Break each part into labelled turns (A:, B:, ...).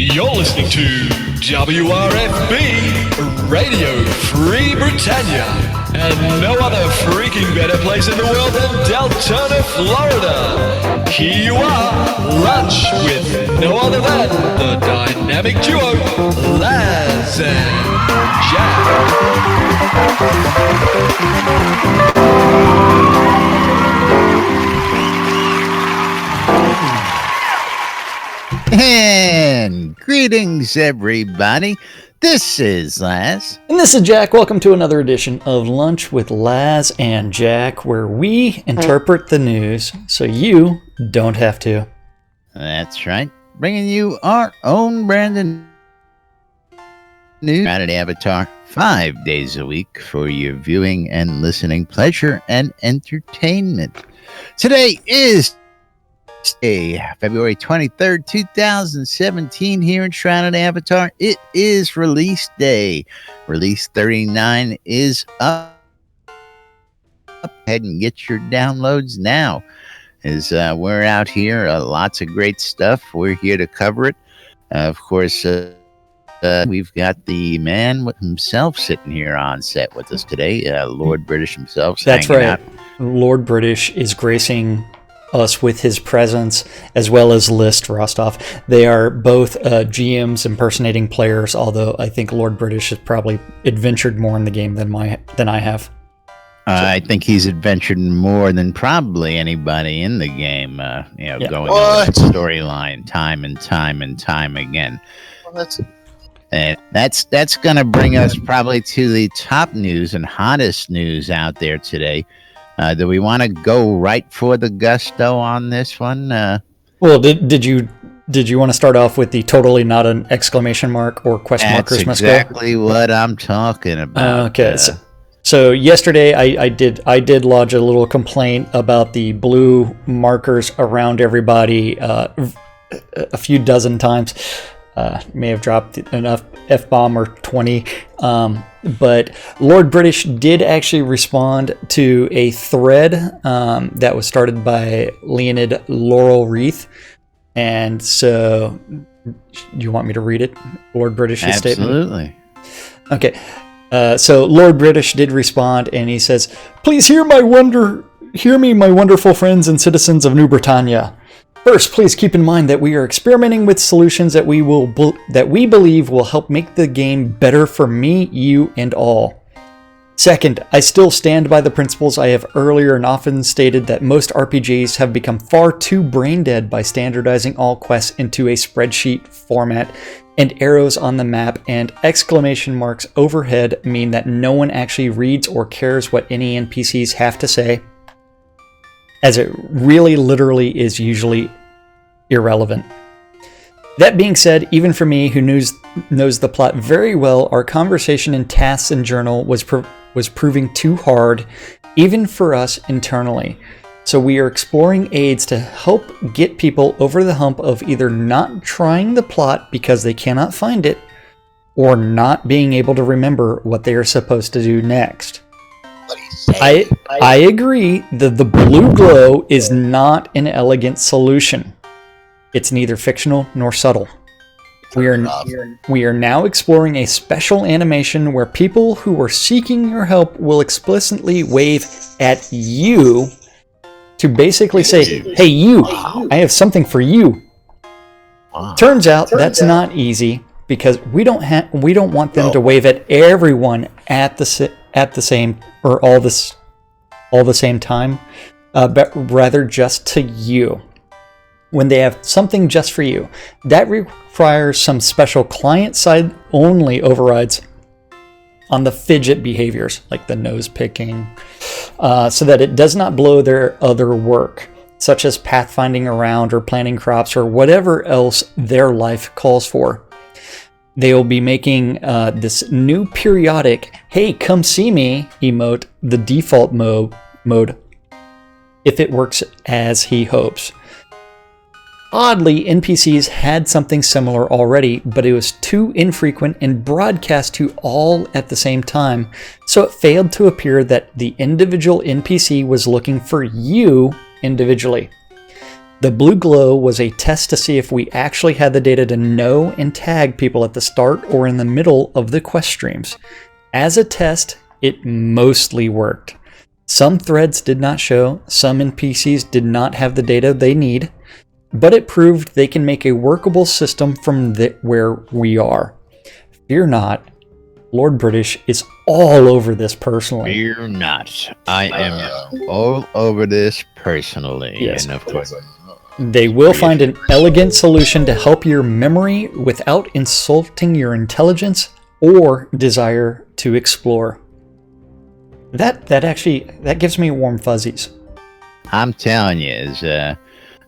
A: You're listening to WRFB Radio Free Britannia, and no other freaking better place in the world than Deltona, Florida. Here you are, lunch with no other than the dynamic duo, Laz and Jack.
B: And greetings, everybody. This is Laz.
C: And this is Jack. Welcome to another edition of Lunch with Laz and Jack, where we interpret the news so you don't have to.
B: That's right. Bringing you our own brand of news at Avatar 5 days a week for your viewing and listening pleasure and entertainment. Today is February 23rd, 2017 here in Shrouded Avatar. It is release day. Release 39 is up. Ahead and get your downloads now. As we're out here, lots of great stuff. We're here to cover it. Of course, we've got the man himself sitting here on set with us today, Lord British himself.
C: That's right. Out. Lord British is gracing us with his presence, as well as List Rostov. They are both GMs impersonating players, although I think Lord British has probably adventured more in the game than I have.
B: I think he's adventured more than probably anybody in the game, going over the storyline time and time again. Well, that's going to bring us probably to the top news and hottest news out there today. Do we want to go right for the gusto on this one?
C: Well, did you want to start off with the totally not an exclamation mark or question mark Christmas?
B: That's exactly what I'm talking about.
C: Okay, so yesterday I did lodge a little complaint about the blue markers around everybody a few dozen times. May have dropped enough F-bomb or 20. But Lord British did actually respond to a thread that was started by Leonid Laurel Wreath. And so, you want me to read it? Lord British's statement?
B: Absolutely.
C: Okay. So Lord British did respond, and he says, "Please hear me, my wonderful friends and citizens of New Britannia. First, please keep in mind that we are experimenting with solutions that we believe will help make the game better for me, you, and all. Second, I still stand by the principles I have earlier and often stated that most RPGs have become far too brain dead by standardizing all quests into a spreadsheet format, and arrows on the map and exclamation marks overhead mean that no one actually reads or cares what any NPCs have to say, as it really literally is usually irrelevant. That being said, even for me, who knows the plot very well, our conversation in tasks and journal was proving too hard, even for us internally. So we are exploring aids to help get people over the hump of either not trying the plot because they cannot find it, or not being able to remember what they are supposed to do next." I agree that the blue glow is not an elegant solution. It's neither fictional nor subtle. We are now exploring a special animation where people who are seeking your help will explicitly wave at you to basically say, "Hey you, I have something for you." Turns out that's not easy, because we don't want them to wave at everyone at the same or all the same time, but rather just to you. When they have something just for you, that requires some special client-side only overrides on the fidget behaviors, like the nose picking, so that it does not blow their other work, such as pathfinding around or planting crops or whatever else their life calls for. They will be making this new periodic "Hey, come see me" emote the default mode, if it works as he hopes. Oddly, NPCs had something similar already, but it was too infrequent and broadcast to all at the same time, so it failed to appear that the individual NPC was looking for you individually. The blue glow was a test to see if we actually had the data to know and tag people at the start or in the middle of the quest streams. As a test, it mostly worked. Some threads did not show, some NPCs did not have the data they need, but it proved they can make a workable system from where we are. Fear not, Lord British is all over this personally.
B: Fear not. I am all over this personally.
C: Yes.
B: And of course,
C: They will find an elegant solution to help your memory without insulting your intelligence or desire to explore. That gives me warm fuzzies.
B: I'm telling you,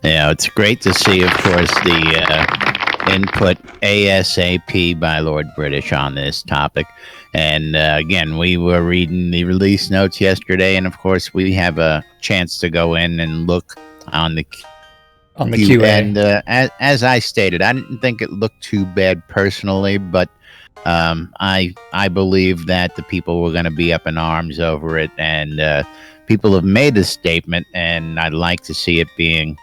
B: it's great to see, of course, the input ASAP by Lord British on this topic. And again, we were reading the release notes yesterday, and of course, we have a chance to go in and look on the
C: QA.
B: And as I stated, I didn't think it looked too bad personally, but I believe that the people were going to be up in arms over it, and people have made a statement, and I'd like to see it being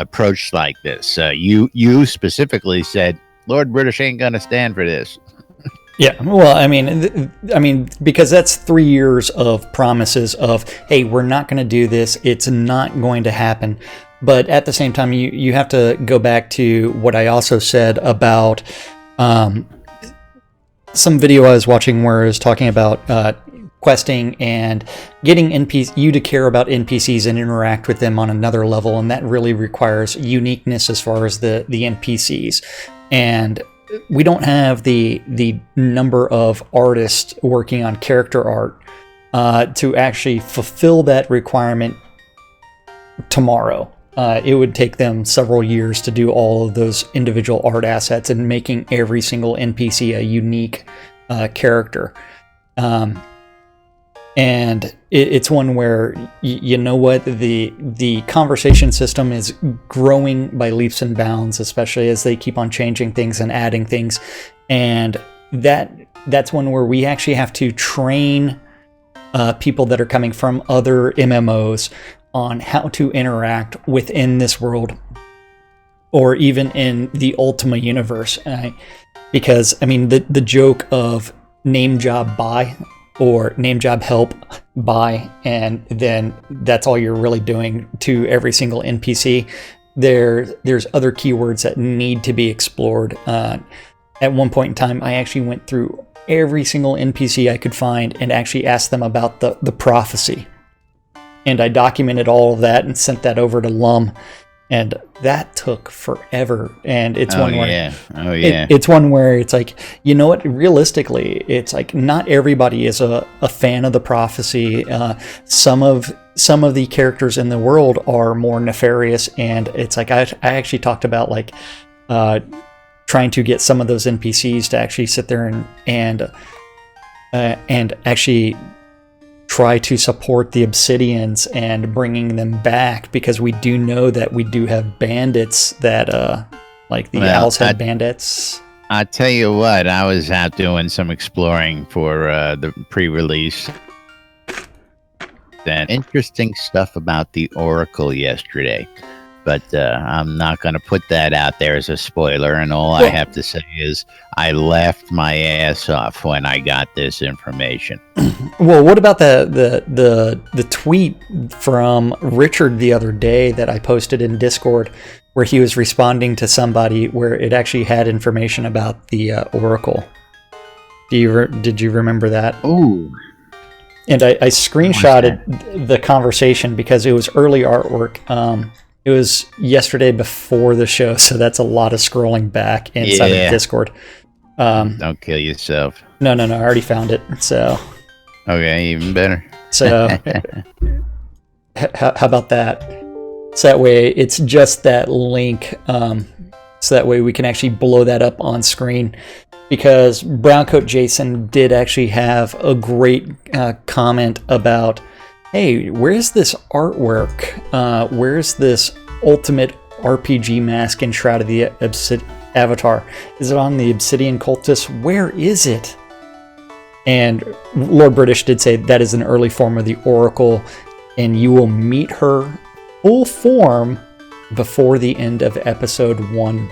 B: approached like this. You specifically said Lord British ain't going to stand for this.
C: Yeah, well, I mean, because that's 3 years of promises of, hey, we're not going to do this. It's not going to happen. But at the same time, you have to go back to what I also said about some video I was watching where I was talking about questing and getting you to care about NPCs and interact with them on another level, and that really requires uniqueness as far as the NPCs. And we don't have the number of artists working on character art to actually fulfill that requirement tomorrow. It would take them several years to do all of those individual art assets and making every single NPC a unique character. And it's one where, you know what, the conversation system is growing by leaps and bounds, especially as they keep on changing things and adding things. And that's one where we actually have to train people that are coming from other MMOs on how to interact within this world, or even in the Ultima universe. Because, I mean, the joke of name job buy or name job help buy, and then that's all you're really doing to every single NPC. There's other keywords that need to be explored. At one point in time, I actually went through every single NPC I could find and actually asked them about the prophecy. And I documented all of that and sent that over to Lum, and that took forever. And it's it's one where it's like, you know what? Realistically, it's like not everybody is a fan of the prophecy. Some of the characters in the world are more nefarious, and it's like I actually talked about like trying to get some of those NPCs to actually sit there and actually try to support the Obsidians and bringing them back, because we do know that we do have bandits that like the Owl's Head bandits.
B: I tell you what, I was out doing some exploring for the pre-release. And interesting stuff about the Oracle yesterday. But I'm not going to put that out there as a spoiler, and all I have to say is I laughed my ass off when I got this information.
C: Well, what about the tweet from Richard the other day that I posted in Discord, where he was responding to somebody where it actually had information about the Oracle? Did you remember that?
B: Ooh.
C: And I screenshotted the conversation because it was early artwork. It was yesterday before the show, so that's a lot of scrolling back inside of Discord.
B: Don't kill yourself.
C: No, I already found it. So
B: okay, even better.
C: So how about that? So that way it's just that link. So that way we can actually blow that up on screen. Because Browncoat Jason did actually have a great comment about, hey, where's this artwork? Where's this ultimate RPG mask in Shroud of the Avatar? Is it on the Obsidian Cultist? Where is it? And Lord British did say that is an early form of the Oracle, and you will meet her full form before the end of episode 1.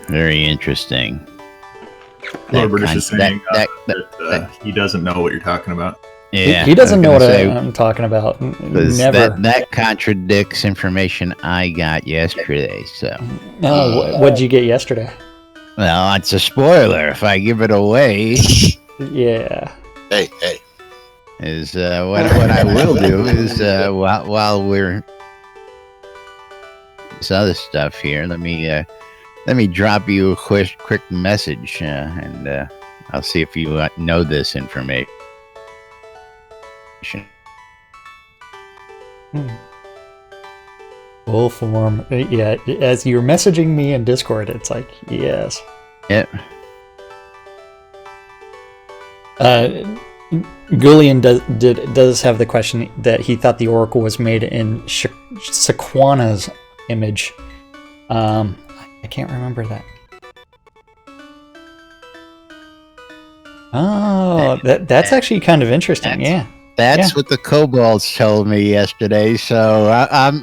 B: Very interesting.
D: Lord British is saying that he doesn't know what you're talking about.
B: Yeah,
C: he doesn't know what I'm talking about. Never.
B: That contradicts information I got yesterday. So,
C: what'd you get yesterday?
B: well, it's a spoiler if I give it away.
C: Yeah.
E: Hey.
B: Is what I will do is while we're this other stuff here, let me drop you a quick message, and I'll see if you know this information.
C: Full form. Yeah, as you're messaging me in Discord, it's like, yes.
B: Yep.
C: Gullion does have the question that he thought the Oracle was made in Sequana's image. I can't remember that. Oh, that's actually kind of interesting.
B: That's what the kobolds told me yesterday. So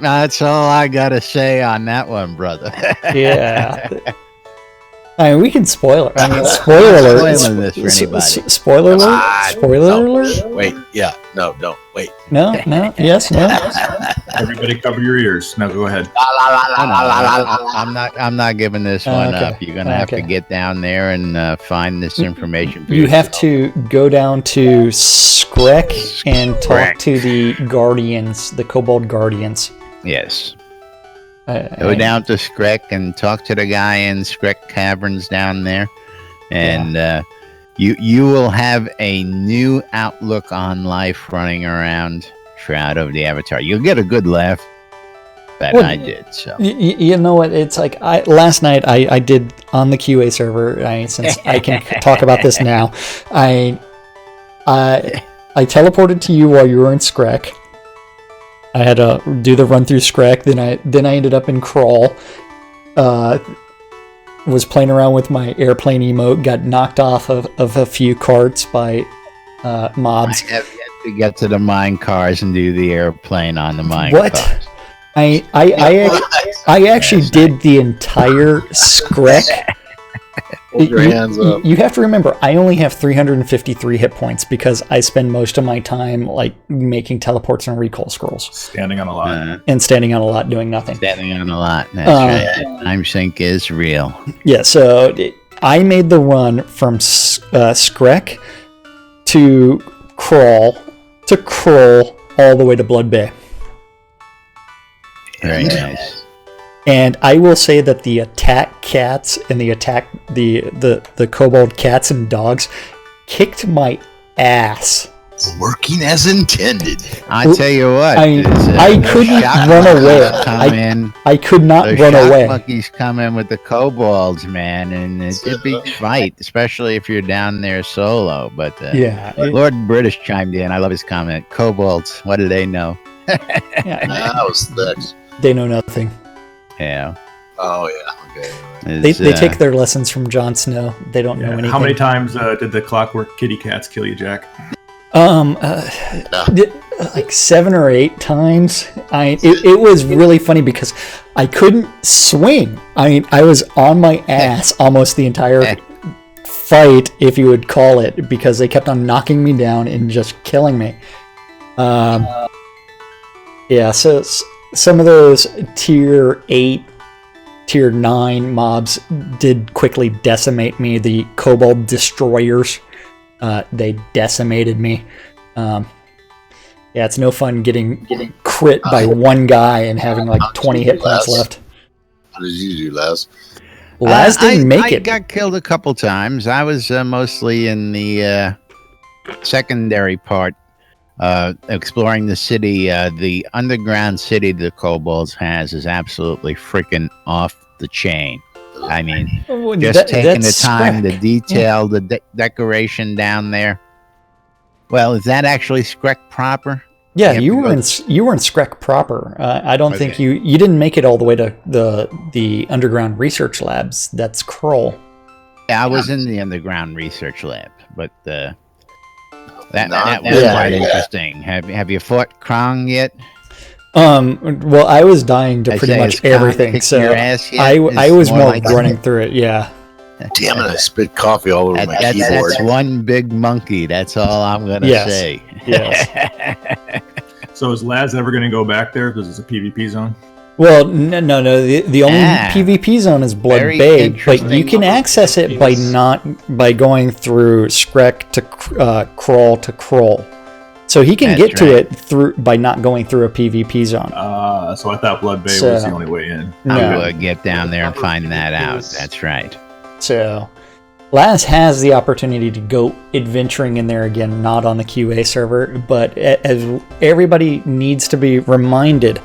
B: that's all I gotta say on that one, brother.
C: Yeah. I mean, we can spoil it. I mean, spoiler alert.
B: Spoiling this for anybody.
C: Spoiler alert. Spoiler alert.
E: Wait, yeah, no, wait.
C: No, yes, no.
D: Everybody, cover your ears. Now go ahead.
B: I'm not giving this one up. You're gonna have to get down there and find this information.
C: You have to go down to Skrek and talk to the Guardians, the Kobold Guardians.
B: Yes. Go down to Skrek and talk to the guy in Skrek Caverns down there, and you will have a new outlook on life running around Shroud of the Avatar. You'll get a good laugh. I did. So
C: you know what? It's like last night I did on the QA server. Since I can talk about this now, I teleported to you while you were in Skrek. I had to do the run through Skrek. Then I ended up in Crawl. Was playing around with my airplane emote. Got knocked off of a few carts by mobs.
B: I have yet to get to the mine cars and do the airplane on the mine
C: cars. I actually did the entire Skrek.
E: Hold your hands up.
C: You have to remember, I only have 353 hit points because I spend most of my time like making teleports and recall scrolls.
D: Standing on a lot.
C: And standing on a lot doing nothing.
B: Standing on a lot. That's right. Time sink is real.
C: Yeah, so I made the run from Skrek to Crawl all the way to Blood Bay.
B: Very nice.
C: And I will say that the attack cats and the kobold cats and dogs kicked my ass.
E: Working as intended.
B: I tell you what,
C: I couldn't run away. I could not run away.
B: Monkeys come in with the kobolds, man, and it's a big fight, especially if you're down there solo. But Lord British chimed in. I love his comment. Kobolds, what do they know?
E: That was thick.
C: They know nothing.
B: Yeah.
E: Oh yeah. Okay.
C: They take their lessons from Jon Snow. They don't know anything.
D: How many times did the clockwork kitty cats kill you, Jack?
C: Like 7 or 8 times. It was really funny because I couldn't swing. I was on my ass almost the entire fight, if you would call it, because they kept on knocking me down and just killing me. So some of those tier 8, tier 9 mobs did quickly decimate me. The kobold destroyers, they decimated me. It's no fun getting crit by one guy and having like 20 hit points left.
E: How did you do, Laz?
C: Laz didn't make it.
B: I got killed a couple times. I was mostly in the secondary part. Exploring the city, the underground city the kobolds has is absolutely freaking off the chain. I mean, just taking the time to detail the decoration down there. Well, is that actually Skrek proper?
C: Yeah, you were in Skrek proper. I don't think you didn't make it all the way to the underground research labs. That's Kroll.
B: Yeah, I was in the underground research lab, but that was quite interesting. Have you fought Krong yet?
C: Well, I was dying to pretty much everything, so I was more like running through it. Yeah.
E: Damn it! I spit coffee all over my keyboard.
B: That's one big monkey. That's all I'm gonna say.
C: Yes.
D: So is Laz ever going to go back there because it's a PvP zone?
C: Well, no. The only PvP zone is Blood Bay, but you can access it by going through Skrek to Kroll to Kroll. So he can get to it by not going through a PvP zone.
D: So I thought Blood Bay was the only way in.
B: I would get down there and find that out. That's right.
C: So Laz has the opportunity to go adventuring in there again, not on the QA server, but as everybody needs to be reminded,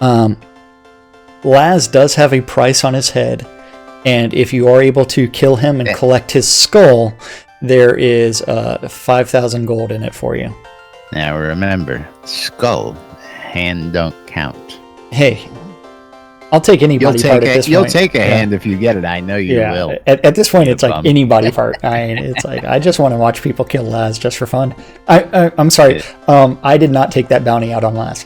C: Laz does have a price on his head, and if you are able to kill him and collect his skull, there is 5,000 gold in it for you.
B: Now remember, skull, hand don't count.
C: Hey, I'll take any body part at this point.
B: You'll take a hand if you get it. I know you will.
C: At this point, it's like any body part. It's like I just want to watch people kill Laz just for fun. I'm sorry. I did not take that bounty out on Laz.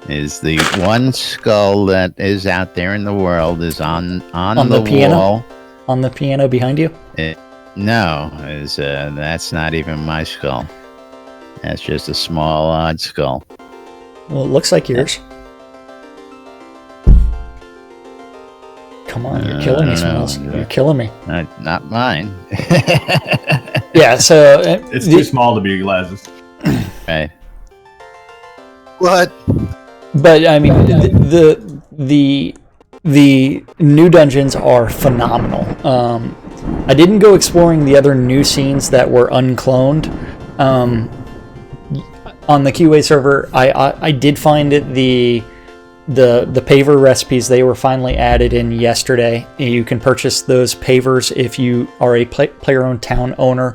B: Is the one skull that is out there in the world is on the
C: piano
B: wall.
C: On the piano behind you?
B: No, that's not even my skull. That's just a small odd skull.
C: Well, it looks like yours. Come on, you're killing me, Smells. You're killing me.
B: Not mine.
C: Yeah, so
D: it's too small to be Laz's.
B: Right.
E: What?
C: But I mean, the new dungeons are phenomenal. I didn't go exploring the other new scenes that were uncloned. On the QA server, I did find the paver recipes. They were finally added in yesterday. You can purchase those pavers if you are a player-owned town owner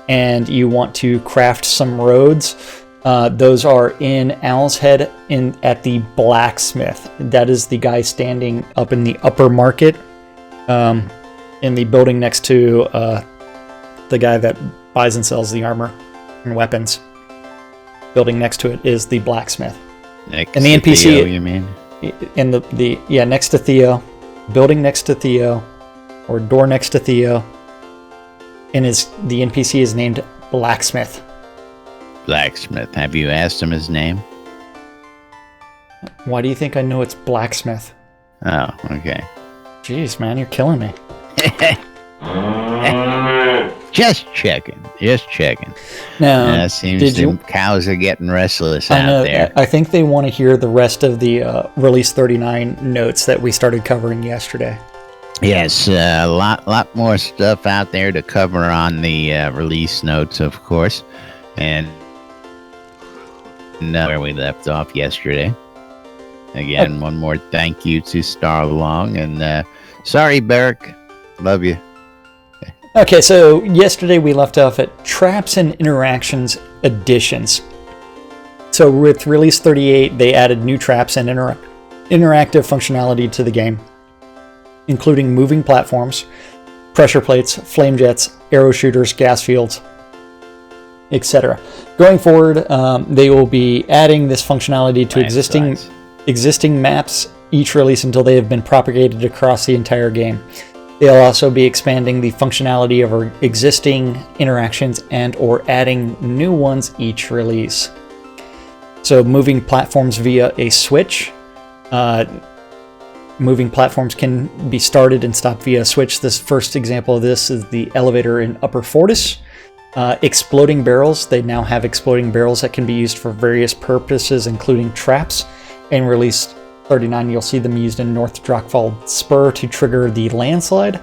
C: and you want to craft some roads. Those are in Owl's Head at the blacksmith. That is the guy standing up in the upper market, in the building next to the guy that buys and sells the armor and weapons. Building next to it is the blacksmith.
B: Next
C: and the NPC,
B: Theo, you mean?
C: In next to Theo, building next to Theo, or door next to Theo, and the NPC is named Blacksmith.
B: Blacksmith. Have you asked him his name?
C: Why do you think I know it's Blacksmith?
B: Oh, okay.
C: Jeez, man, you're killing me.
B: Just checking.
C: Now,
B: seems the cows are getting restless out there.
C: I think they want to hear the rest of the Release 39 notes that we started covering yesterday.
B: Yes, a lot more stuff out there to cover on the release notes, of course. And where we left off yesterday. Again, one more thank you to Starlong. And sorry, Beric. Love you.
C: Okay, so yesterday we left off at Traps and Interactions Additions. So with Release 38, they added new traps and interactive functionality to the game, including moving platforms, pressure plates, flame jets, arrow shooters, gas fields, etc. Going forward, they will be adding this functionality to existing maps each release until they have been propagated across the entire game. They'll also be expanding the functionality of our existing interactions and or adding new ones each release. So moving platforms via a switch. Moving platforms can be started and stopped via a switch. This first example of this is the elevator in Upper Fortis. Exploding barrels. They now have exploding barrels that can be used for various purposes, including traps. In Release 39, you'll see them used in North Drakfald Spur to trigger the landslide.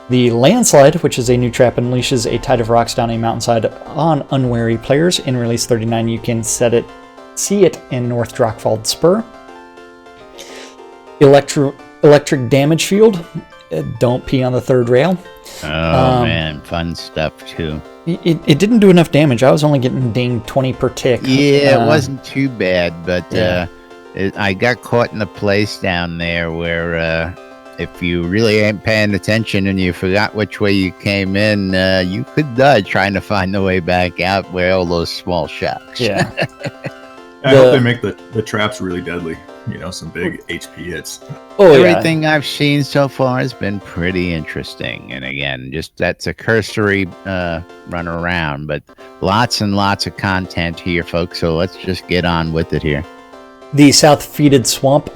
C: The landslide, which is a new trap, unleashes a tide of rocks down a mountainside on unwary players. In Release 39, you can see it in North Drakfald Spur. Electric damage field. Don't pee on the third rail.
B: Oh man, fun stuff too.
C: It didn't do enough damage. I was only getting dinged 20 per tick.
B: Yeah, it wasn't too bad, but I got caught in a place down there where if you really ain't paying attention and you forgot which way you came in, you could die trying to find the way back out where all those small shocks.
C: Yeah.
D: I hope they make the traps really deadly. Some big HP hits.
B: Everything I've seen so far has been pretty interesting. And again, that's a cursory run around, but lots and lots of content here, folks. So let's just get on with it here.
C: The South Fetid Swamp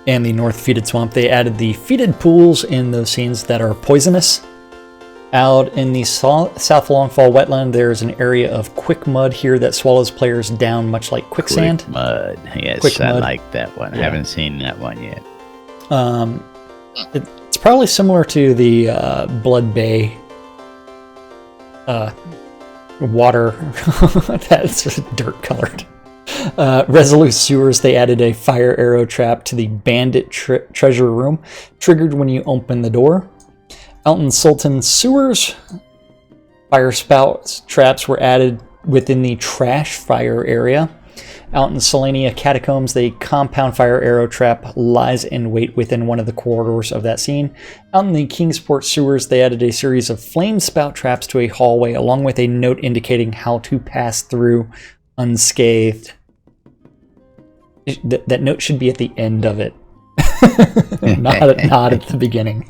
C: and the North Fetid Swamp, they added the fetid pools in those scenes that are poisonous. Out in the South Longfall wetland, there's an area of quick mud here that swallows players down, much like quicksand.
B: Quick mud, yes,
C: quick
B: I
C: mud.
B: like that one. I haven't seen that one yet.
C: It's probably similar to the Blood Bay water that's dirt colored. Resolute Sewers, they added a fire arrow trap to the bandit treasure room, triggered when you open the door. Out in Sultan Sewers, fire spout traps were added within the trash fire area. Out in Selenia Catacombs, the compound fire arrow trap lies in wait within one of the corridors of that scene. Out in the Kingsport Sewers, they added a series of flame spout traps to a hallway, along with a note indicating how to pass through unscathed. That note should be at the end of it, not at the beginning.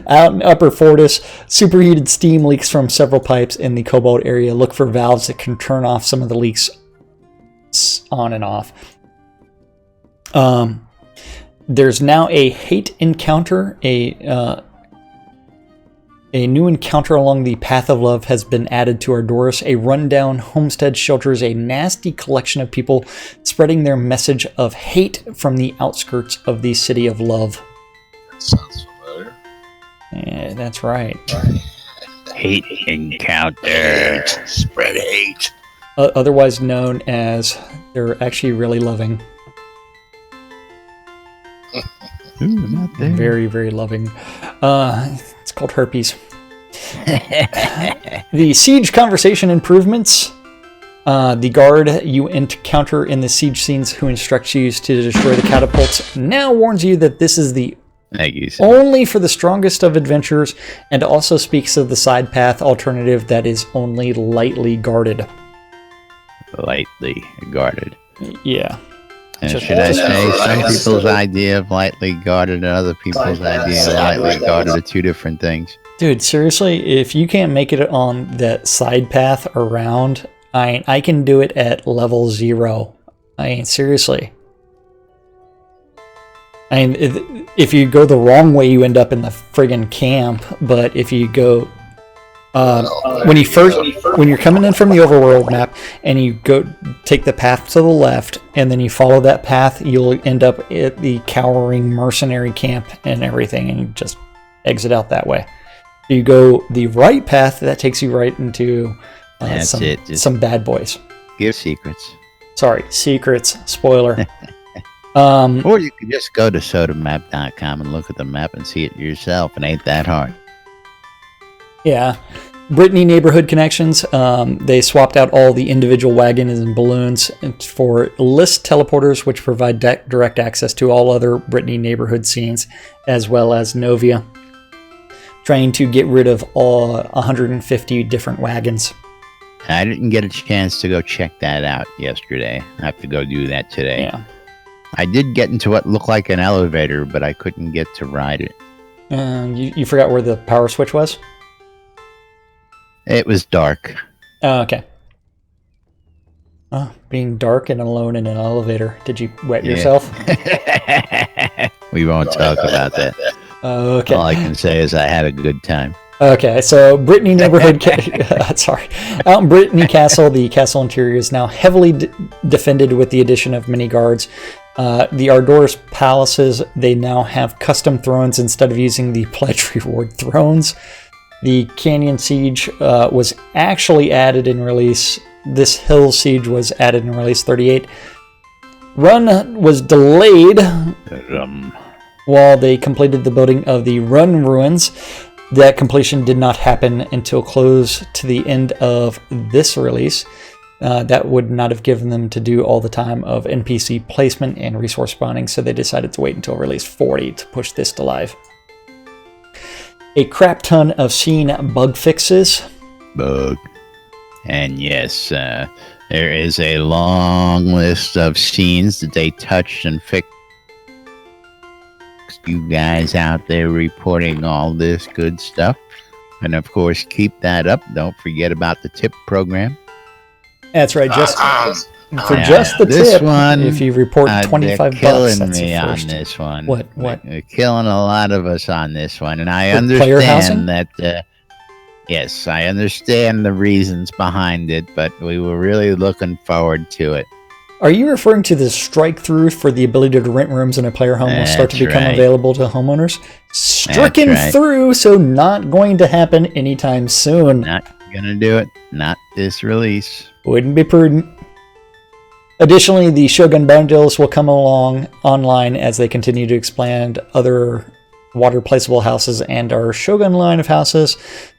C: Out in Upper Fortis, superheated steam leaks from several pipes in the Cobalt area. Look for valves that can turn off some of the leaks on and off. There's now a hate encounter. A new encounter along the Path of Love has been added to Ardoris. A rundown homestead shelters a nasty collection of people spreading their message of hate from the outskirts of the City of Love.
E: That sounds familiar.
C: Yeah, that's right.
B: Hate encounter.
E: Hate. Spread hate.
C: Otherwise known as they're actually really loving.
B: Ooh, not there.
C: Very, very loving. It's called herpes. The siege conversation improvements. The guard you encounter in the siege scenes who instructs you to destroy the catapults now warns you that this is the only for the strongest of adventurers, and also speaks of the side path alternative that is only lightly guarded.
B: Lightly guarded.
C: Yeah.
B: And should I say some people's idea of lightly guarded and other people's idea of lightly guarded are two different things?
C: Dude, seriously, if you can't make it on that side path around, I can do it at level 0. Seriously. If you go the wrong way, you end up in the friggin' camp. But if you go, when you're coming in from the overworld map and you go take the path to the left and then you follow that path, you'll end up at the cowering mercenary camp and everything, and you just exit out that way. If you go the right path, that takes you right into some bad boys.
B: Give secrets.
C: Sorry, secrets. Spoiler.
B: Or you could just go to sodamap.com and look at the map and see it yourself. It ain't that hard.
C: Yeah. Brittany Neighborhood Connections, they swapped out all the individual wagons and balloons for list teleporters, which provide direct access to all other Brittany Neighborhood scenes, as well as Novia, trying to get rid of all 150 different wagons.
B: I didn't get a chance to go check that out yesterday. I have to go do that today.
C: Yeah.
B: I did get into what looked like an elevator, but I couldn't get to ride it.
C: You forgot where the power switch was?
B: It was dark.
C: Oh, okay. Oh, being dark and alone in an elevator. Did you wet yourself?
B: We won't talk about that.
C: Okay.
B: All I can say is I had a good time.
C: Okay, so Brittany Neighborhood... sorry. Out in Brittany Castle, the castle interior is now heavily defended with the addition of many guards. The Ardoris palaces, they now have custom thrones instead of using the pledge reward thrones. The Canyon Siege was actually added in release. This Hill Siege was added in release 38. Run was delayed while they completed the building of the Run Ruins. That completion did not happen until close to the end of this release. That would not have given them to do all the time of NPC placement and resource spawning, so they decided to wait until release 40 to push this to live. A crap ton of scene bug fixes.
B: Bug. And yes, There is a long list of scenes that they touched and fixed. You guys out there reporting all this good stuff. And of course, keep that up. Don't forget about the tip program.
C: That's right. Just for
B: Yeah,
C: just the
B: this
C: tip,
B: one,
C: if you report
B: they're
C: $25,
B: killing
C: that's
B: me
C: the
B: on
C: first.
B: this one.
C: What?
B: They're killing a lot of us on this one, and I
C: For player housing?
B: understand that. Yes, I understand the reasons behind it, but we were really looking forward to it.
C: Are you referring to the strike through for the ability to rent rooms in a player home will start to
B: That's
C: become
B: right.
C: available to homeowners? Stricken
B: right.
C: through, so not going to happen anytime soon.
B: Not gonna do it. Not this release.
C: Wouldn't be prudent. Additionally, the Shogun bundles will come along online as they continue to expand other water placeable houses and our Shogun line of houses.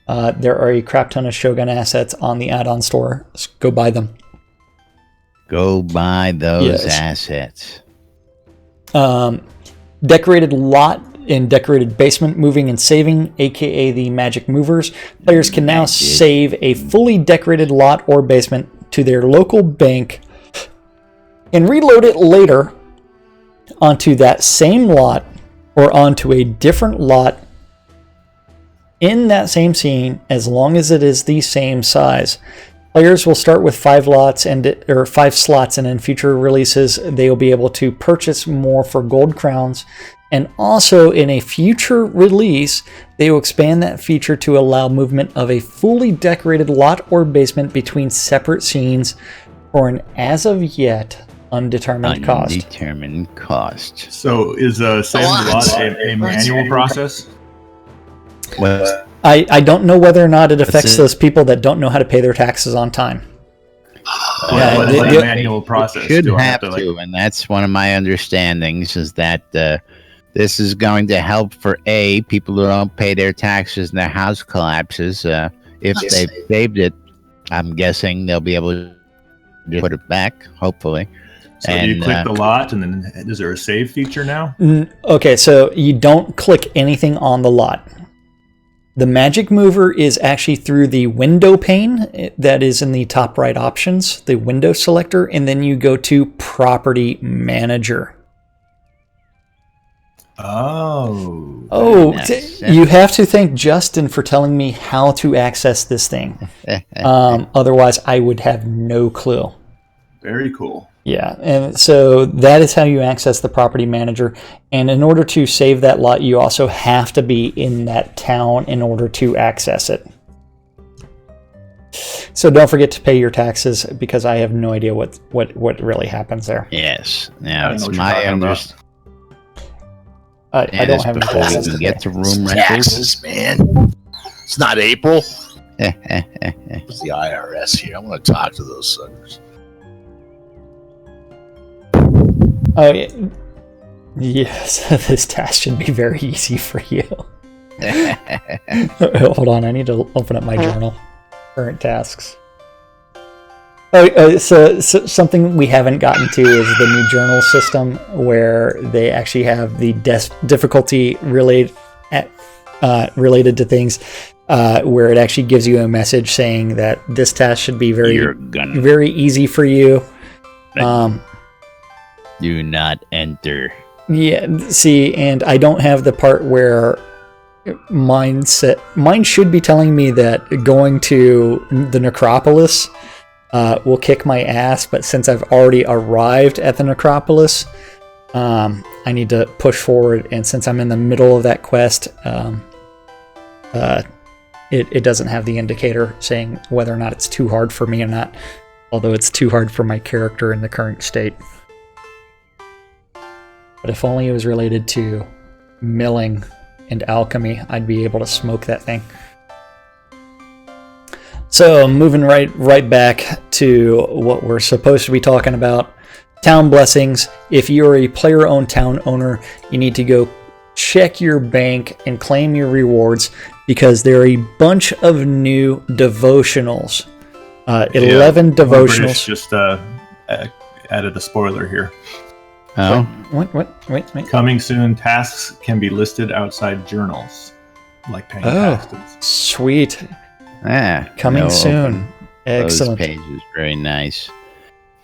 C: There are a crap ton of Shogun assets on the add-on store. So go buy them.
B: Go buy those
C: Yes.
B: assets.
C: Decorated lot and decorated basement moving and saving, aka the magic movers. Players can now save a fully decorated lot or basement to their local bank and reload it later onto that same lot or onto a different lot in that same scene, as long as it is the same size. Players will start with 5 slots, and in future releases they will be able to purchase more for gold crowns. And also in a future release, they will expand that feature to allow movement of a fully decorated lot or basement between separate scenes for an as of yet undetermined cost.
B: Undetermined cost.
D: So is saving the lot a manual process?
B: Well,
C: I don't know whether or not it affects
B: it.
C: those people that don't know how to pay their taxes on time. Yeah,
D: What is
C: the-
D: a manual process?
B: should
D: Do I
B: have to, and that's one of my understandings, is that this is going to help for people who don't pay their taxes and their house collapses. If they've saved it, I'm guessing they'll be able to put it back, hopefully.
D: So do you click the lot, and then is there a save feature now?
C: Okay, so you don't click anything on the lot. The magic mover is actually through the window pane that is in the top right options, the window selector, and then you go to property manager.
D: Oh.
B: Yes.
C: You have to thank Justin for telling me how to access this thing. Otherwise, I would have no clue.
D: Very cool.
C: Yeah, and so that is how you access the property manager. And in order to save that lot, you also have to be in that town in order to access it. So don't forget to pay your taxes, because I have no idea what really happens there.
B: Yes.
D: I
B: Now,
D: don't
B: it's
D: know what you're
B: my
D: talking about.
B: understanding.
C: I don't have any
B: before we
C: taxes
B: can
C: today.
B: get to room rentals.
E: Taxes, man. It's not April. It's the IRS here. I want to talk to those suckers.
C: Oh, yeah. Yes, this task should be very easy for you. Hold on, I need to open up my journal. Current tasks. So something we haven't gotten to is the new journal system, where they actually have the difficulty related to things, where it actually gives you a message saying that this task should be very easy for you.
B: Do not enter.
C: Yeah, see, and I don't have the part where mine should be telling me that going to the necropolis will kick my ass, but since I've already arrived at the necropolis, I need to push forward, and since I'm in the middle of that quest, it doesn't have the indicator saying whether or not it's too hard for me or not, although it's too hard for my character in the current state. But if only it was related to milling and alchemy, I'd be able to smoke that thing. So moving right back to what we're supposed to be talking about. Town blessings. If you're a player-owned town owner, you need to go check your bank and claim your rewards, because there are a bunch of new devotionals. 11 devotionals.
D: British just added a spoiler here.
B: Oh,
C: Wait.
D: Coming soon, tasks can be listed outside journals, like paying taxes.
C: Sweet.
B: yeah.
C: Coming
B: No,
C: soon.
B: Those
C: Excellent.
B: pages, very nice.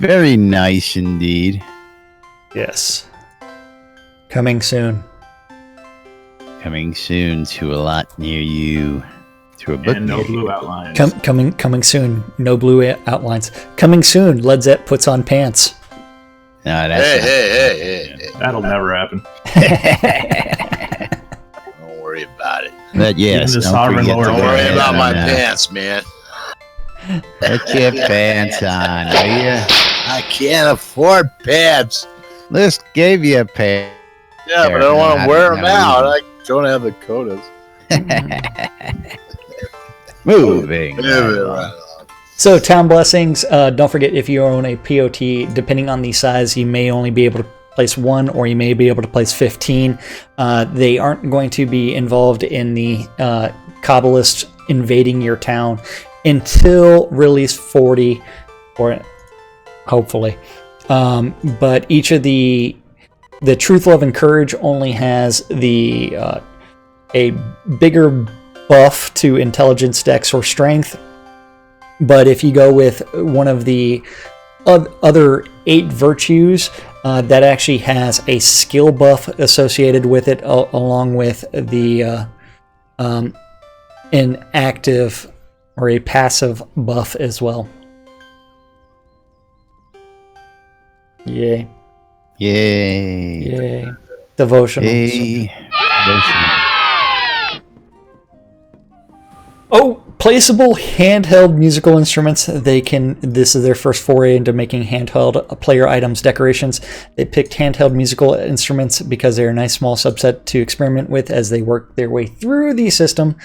B: Very nice indeed.
C: Yes. Coming soon.
B: Coming soon to a lot near you. To a book.
D: And no blue outlines.
C: Coming soon. No blue outlines. Coming soon. Led Zepp puts on pants.
B: No, that's
E: Hey.
D: That'll never happen.
E: Don't worry about it.
B: But yes,
D: Even the
B: don't
D: sovereign
B: forget
D: lord
B: to
E: Don't
B: go
E: worry
B: ahead
E: about my
B: and,
E: pants, man.
B: Put your pants on, will ya?
E: I can't afford pants.
B: List gave you a pair.
E: Yeah, but I don't want to wear them out. I don't have the quotas.
B: Moving.
C: So, town blessings. Don't forget, if you own a POT, depending on the size, you may only be able to place 1 or you may be able to place 15. They aren't going to be involved in the Kabbalists invading your town until release 40, or hopefully. But each of the Truth, Love, and Courage only has a bigger buff to intelligence, dex, or strength. But if you go with one of the other 8 virtues, that actually has a skill buff associated with it, along with the an active or a passive buff as well. Yay. Devotionals.
B: Yay.
C: Oh, placeable handheld musical instruments. This is their first foray into making handheld player items decorations. They picked handheld musical instruments because they're a nice small subset to experiment with as they work their way through the system.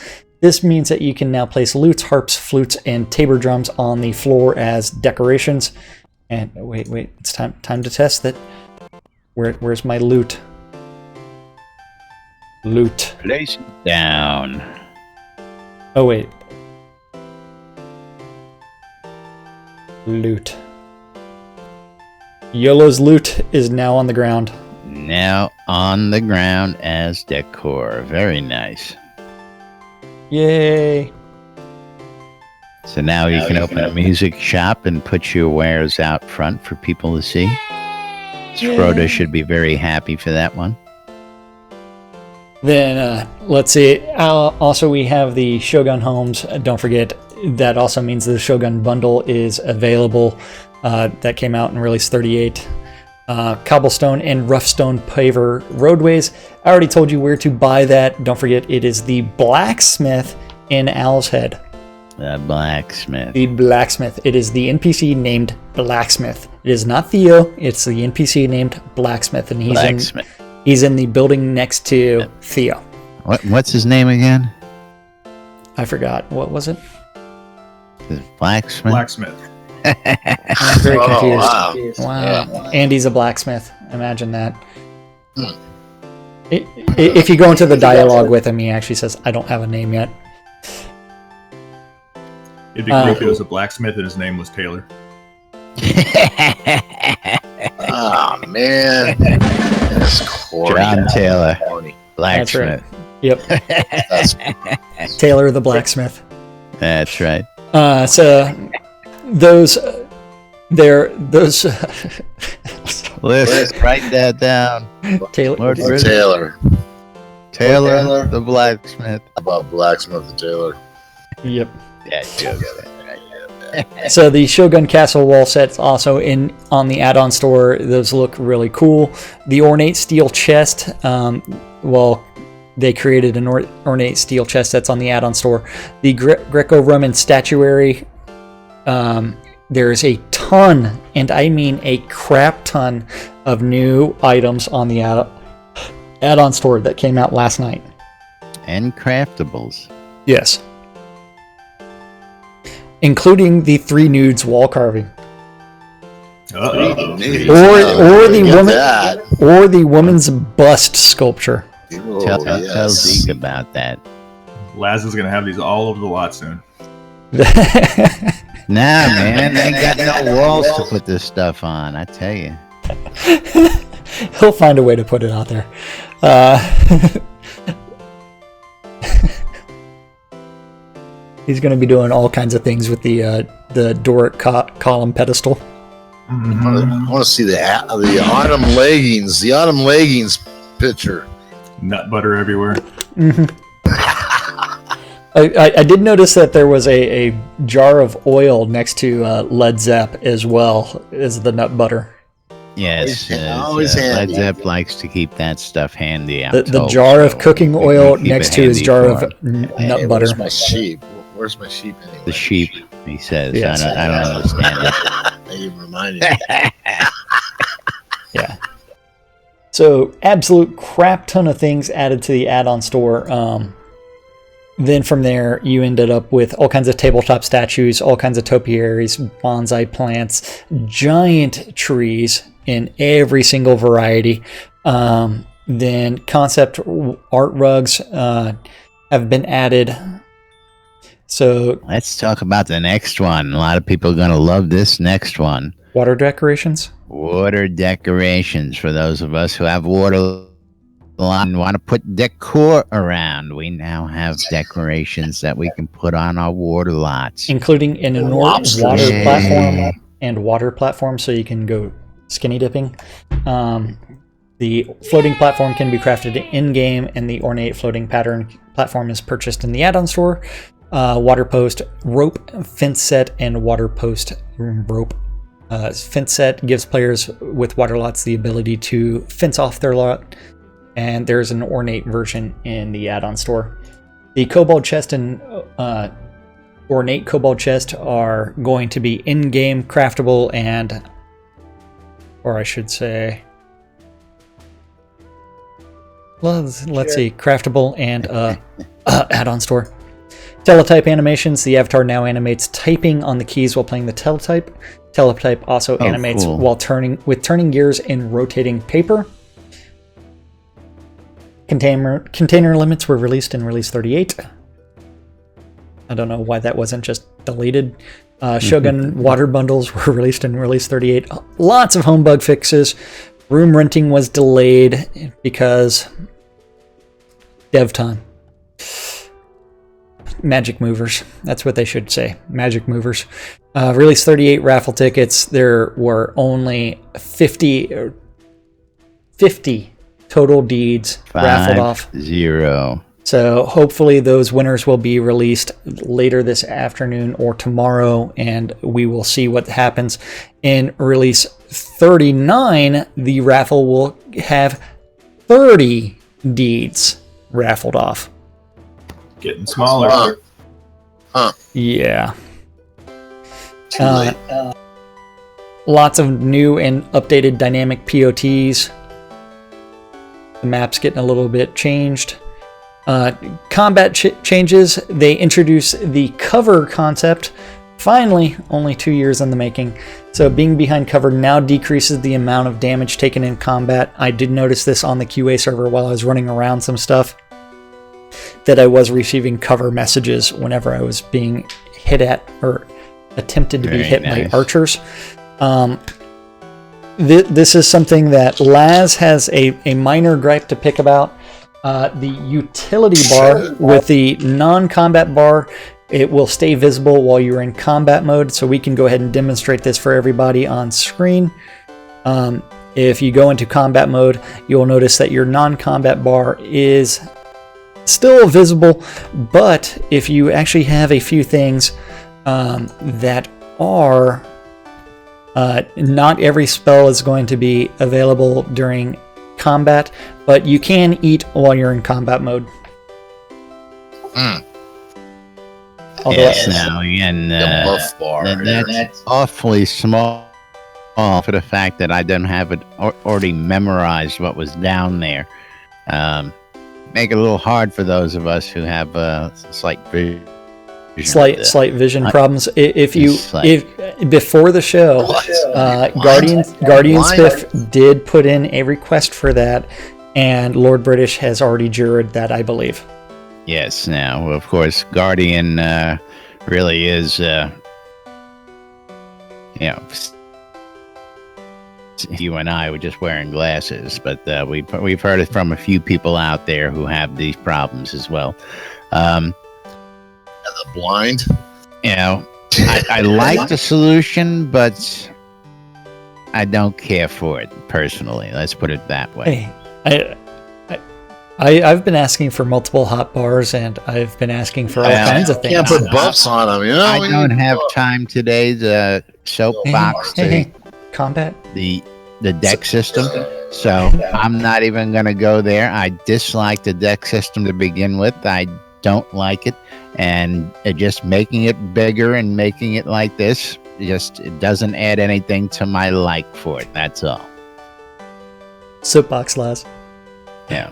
C: This means that you can now place lutes, harps, flutes, and tabor drums on the floor as decorations. And wait, it's time to test that. Where's my lute? Lute.
B: Place it down.
C: Oh, wait. Loot. YOLO's loot is now on the ground.
B: Now on the ground as decor. Very nice.
C: Yay.
B: So now you can open a music shop and put your wares out front for people to see. Frodo should be very happy for that one.
C: Then, let's see. Also, we have the Shogun Homes. Don't forget, that also means the Shogun Bundle is available. That came out in release 38. Cobblestone and Roughstone Paver Roadways. I already told you where to buy that. Don't forget, it is the Blacksmith in Owl's Head.
B: The blacksmith.
C: The Blacksmith. It is the NPC named Blacksmith. It is not Theo. It's the NPC named Blacksmith, and he's in the building next to Theo.
B: What's his name again?
C: I forgot. What was it?
B: The blacksmith.
C: I'm very confused.
E: Wow.
C: Yeah. Andy's a blacksmith. Imagine that. If you go into the dialogue with him, he actually says, "I don't have a name yet."
D: It'd be cool if he was a blacksmith and his name was Taylor.
E: Oh, man. That's corny.
B: John Taylor.
C: That's
B: Blacksmith.
C: right. Yep. Taylor the blacksmith.
B: That's right.
C: So those
B: Let's write that down.
C: Taylor.
B: Lord
E: Taylor.
B: Taylor the blacksmith.
E: How about Blacksmith and Taylor?
C: Yep.
B: Yeah,
C: So the Shogun Castle wall sets also on the add-on store. Those look really cool. The ornate steel chest. They created an ornate steel chest that's on the add-on store. The Greco-Roman statuary. There's a ton, and I mean a crap ton, of new items on the add-on store that came out last night.
B: And craftables.
C: Yes. Including the 3 nudes wall carving.
D: Uh-oh.
C: Or the woman's bust sculpture.
B: Tell Zeke about that.
D: Laz is going to have these all over the lot soon.
B: Nah, man, they ain't got no walls to put this stuff on, I tell you.
C: He'll find a way to put it out there. He's going to be doing all kinds of things with the Doric column pedestal.
E: I want to see the autumn leggings. The autumn leggings picture.
D: Nut butter everywhere.
C: Mm-hmm. I did notice that there was a jar of oil next to Led Zepp as well as the nut butter.
B: Yes,
E: always
B: Led
E: handy.
B: Zepp likes to keep that stuff handy.
C: The jar of cooking oil next to his jar of nut butter.
E: Where's my sheep? Where's my sheep anyway?
B: The sheep, he says.
C: Yes.
B: I don't understand it.
E: You reminded me.
C: Yeah. So, absolute crap ton of things added to the add-on store. Then from there, you ended up with all kinds of tabletop statues, all kinds of topiaries, bonsai plants, giant trees in every single variety. Then concept art rugs have been added. So
B: let's talk about the next one. A lot of people are going to love this next one.
C: Water decorations?
B: Water decorations. For those of us who have water and want to put decor around, we now have decorations that we can put on our water lots,
C: including an enormous water platform and water platform, so you can go skinny dipping. The floating platform can be crafted in-game, and the ornate floating pattern platform is purchased in the add-on store. Water post, rope, fence set, and water post rope. Fence set gives players with water lots the ability to fence off their lot, and there's an ornate version in the add-on store. The kobold chest and ornate kobold chest are going to be in-game craftable and, or I should say, let's see, craftable and add-on store. Teletype animations. The avatar now animates typing on the keys while playing the teletype. Teletype also animates
B: cool.
C: while turning gears and rotating paper. Container limits were released in Release 38. I don't know why that wasn't just deleted. Shogun water bundles were released in Release 38. Lots of home bug fixes. Room renting was delayed because dev time. Magic movers. That's what they should say. Magic movers. Release 38 raffle tickets. There were only 50 total deeds raffled off.
B: 0.
C: So hopefully those winners will be released later this afternoon or tomorrow, and we will see what happens. In Release 39, the raffle will have 30 deeds raffled off.
D: Getting smaller.
C: Yeah. Lots of new and updated dynamic POTs. The map's getting a little bit changed. Combat changes. They introduce the cover concept. Finally, only 2 years in the making. So being behind cover now decreases the amount of damage taken in combat. I did notice this on the QA server while I was running around some stuff, that I was receiving cover messages whenever I was being hit at or attempted to be hit by archers. This is something that Laz has a minor gripe to pick about. The utility bar with the non-combat bar, it will stay visible while you're in combat mode, so we can go ahead and demonstrate this for everybody on screen. If you go into combat mode, you'll notice that your non-combat bar is still visible, but if you actually have a few things that are not every spell is going to be available during combat, but you can eat while you're in combat mode.
B: Yes, now again, that's awfully small for the fact that I don't have it already memorized what was down there. Make it a little hard for those of us who have slight vision.
C: Slight vision problems. If before the show, Guardian Spiff did put in a request for that, and Lord British has already jured that, I believe.
B: Yes. Now, of course, Guardian really is, you and I were just wearing glasses, but we've heard it from a few people out there who have these problems as well.
E: The blind.
B: I like the solution, but I don't care for it personally. Let's put it that way.
C: Hey, I've been asking for multiple hot bars, and I've been asking for all kinds of things.
E: Can't put buffs on them, you know.
B: I don't have time today to soapbox
C: combat
B: the deck system, so I'm not even going to go there. I dislike the deck system to begin with. I don't like it, and just making it bigger and making it like this, it doesn't add anything to my like for it. That's all.
C: Soapbox, Laz.
B: Yeah,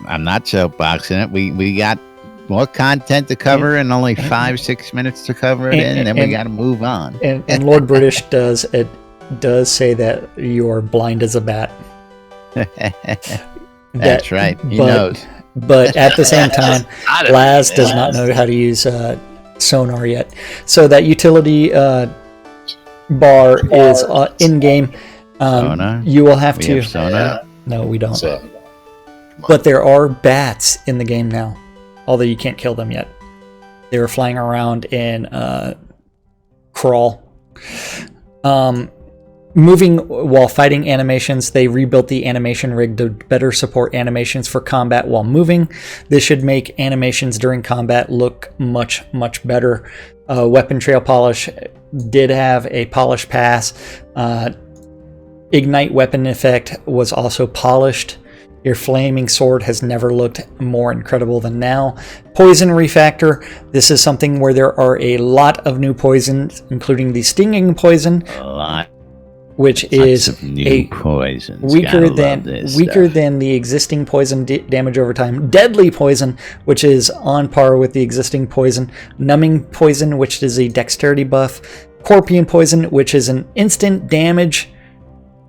B: I'm not soapboxing it. We got more content to cover and only 5-6 minutes to cover it in, and then we got to move on.
C: And Lord British does say that you're blind as a bat.
B: That's right. He knows.
C: But at the same time, Laz does not know how to use sonar yet. So that utility bar is in game.
B: Sonar?
C: You will have to.
B: Have sonar?
C: No, we don't. But there are bats in the game now, although you can't kill them yet. They were flying around in crawl. Moving while fighting animations, they rebuilt the animation rig to better support animations for combat while moving. This should make animations during combat look much, much better. Weapon trail polish did have a polish pass. Ignite weapon effect was also polished. Your flaming sword has never looked more incredible than now. Poison refactor. This is something where there are a lot of new poisons, including the stinging poison.
B: A lot.
C: Which is
B: new poisons.
C: weaker than the existing poison damage over time. Deadly poison, which is on par with the existing poison. Numbing poison, which is a dexterity buff. Scorpion poison, which is an instant damage,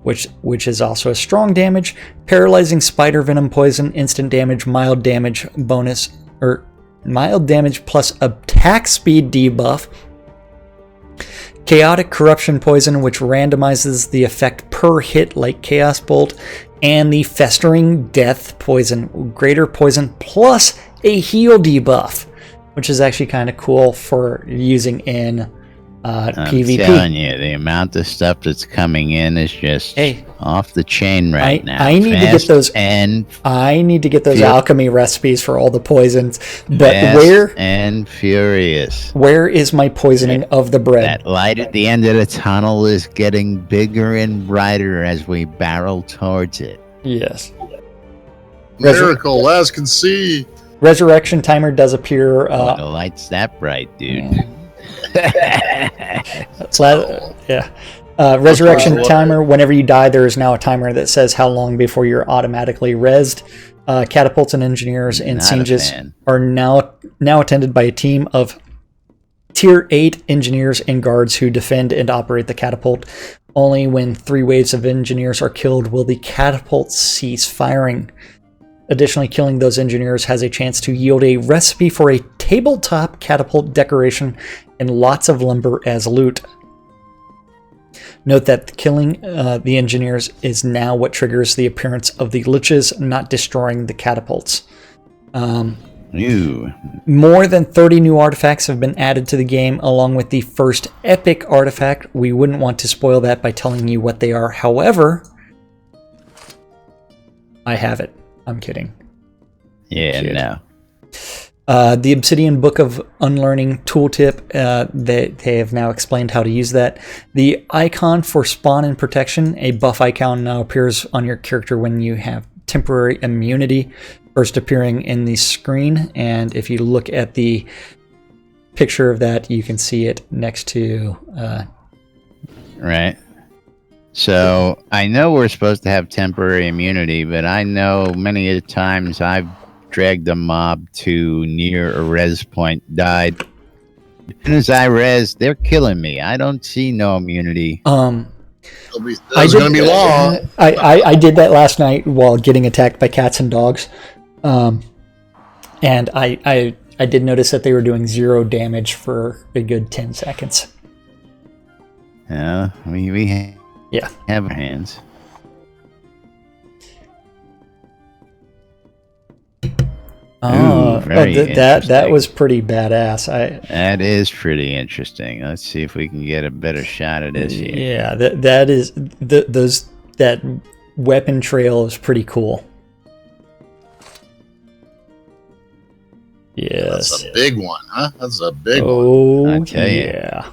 C: which is also a strong damage. Paralyzing spider venom poison, instant damage, mild damage bonus, or mild damage plus attack speed debuff. Chaotic corruption poison, which randomizes the effect per hit like Chaos Bolt, and the festering death poison, greater poison plus a heal debuff, which is actually kind of cool for using in PvP.
B: I'm telling you, the amount of stuff that's coming in is just off the chain now.
C: I need to get those alchemy recipes for all the poisons. But
B: furious.
C: Where is my poisoning of the bread?
B: That light at the end of the tunnel is getting bigger and brighter as we barrel towards it.
C: Yes.
E: Miracle, Laz can see.
C: Resurrection timer does appear.
B: The light's that bright, dude.
C: Resurrection timer. Whenever you die, there is now a timer that says how long before you're automatically rezzed. Catapults and engineers in sieges are now attended by a team of Tier 8 engineers and guards who defend and operate the catapult. Only when 3 waves of engineers are killed will the catapult cease firing. Additionally, killing those engineers has a chance to yield a recipe for a tabletop catapult decoration and lots of lumber as loot. Note that killing the engineers is now what triggers the appearance of the liches, not destroying the catapults. More than 30 new artifacts have been added to the game, along with the first epic artifact. We wouldn't want to spoil that by telling you what they are. However, I have it. I'm kidding.
B: No.
C: The Obsidian Book of Unlearning tooltip, they have now explained how to use that. The icon for spawn and protection, a buff icon now appears on your character when you have temporary immunity, first appearing in the screen. And if you look at the picture of that, you can see it next to...
B: Right. So I know we're supposed to have temporary immunity, but I know many of the times I've dragged a mob to near a res point, died. As soon as I res, they're killing me. I don't see no immunity.
E: It's going to be long.
C: I did that last night while getting attacked by cats and dogs. And I did notice that they were doing 0 damage for a good 10 seconds.
B: Yeah, we have our hands.
C: Oh,
B: very
C: that was pretty badass.
B: That is pretty interesting. Let's see if we can get a better shot at this here.
C: Yeah, that weapon trail is pretty cool. Yes.
E: That's a big one, huh? That's a big one.
C: Oh,
B: I tell you.
C: yeah.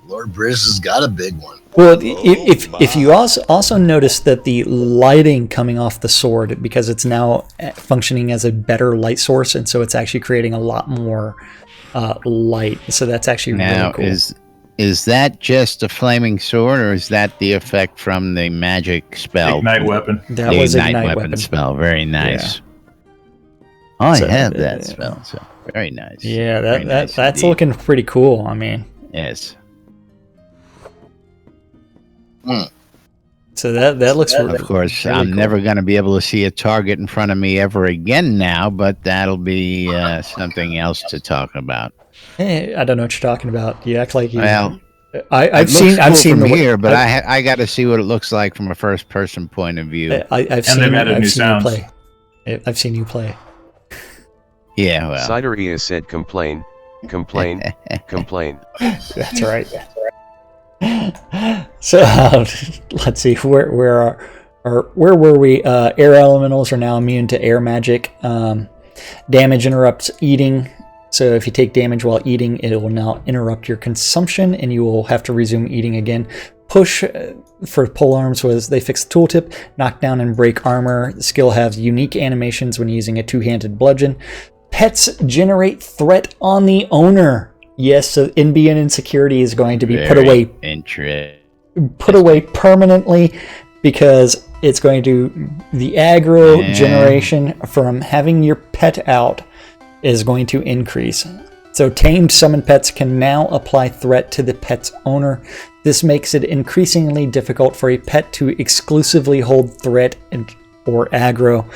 E: Lord British has got a big one.
C: Well, if you also notice that the lighting coming off the sword, because it's now functioning as a better light source, and so it's actually creating a lot more light. So that's actually
B: now,
C: really cool.
B: Is that just a flaming sword, or is that the effect from the magic spell?
D: Ignite weapon.
C: That
B: the
C: was
B: ignite weapon spell. Very nice.
C: Yeah.
B: I
C: So,
B: have that spell, so very nice.
C: Yeah,
B: Very nice
C: that's
B: indeed.
C: looking pretty cool. I mean,
B: Yes.
C: so that looks
B: Of course,
C: really
B: I'm
C: cool.
B: never going to be able to see a target in front of me ever again now, but that'll be something else to talk about.
C: Hey, I don't know what you're talking about. You act like you.
B: Well,
C: I've
B: it
C: seen
B: looks cool
C: the
B: from
C: way-
B: here, but I got to see what it looks like from a first-person point of view.
C: I've
D: And they've added new
C: seen you
D: sounds.
C: play. I've seen you play.
B: Yeah, well,
F: Sideria said complain, complain, complain.
C: That's right. So let's see where were we? Air elementals are now immune to air magic. Damage interrupts eating. So if you take damage while eating, it will now interrupt your consumption, and you will have to resume eating again. Push for pole arms was they fixed the tooltip. Knock down and break armor. The skill has unique animations when using a two-handed bludgeon. Pets generate threat on the owner. Yes, so NB and insecurity is going to be put away permanently, because it's going to the aggro generation from having your pet out is going to increase. So tamed summon pets can now apply threat to the pet's owner. This makes it increasingly difficult for a pet to exclusively hold threat or aggro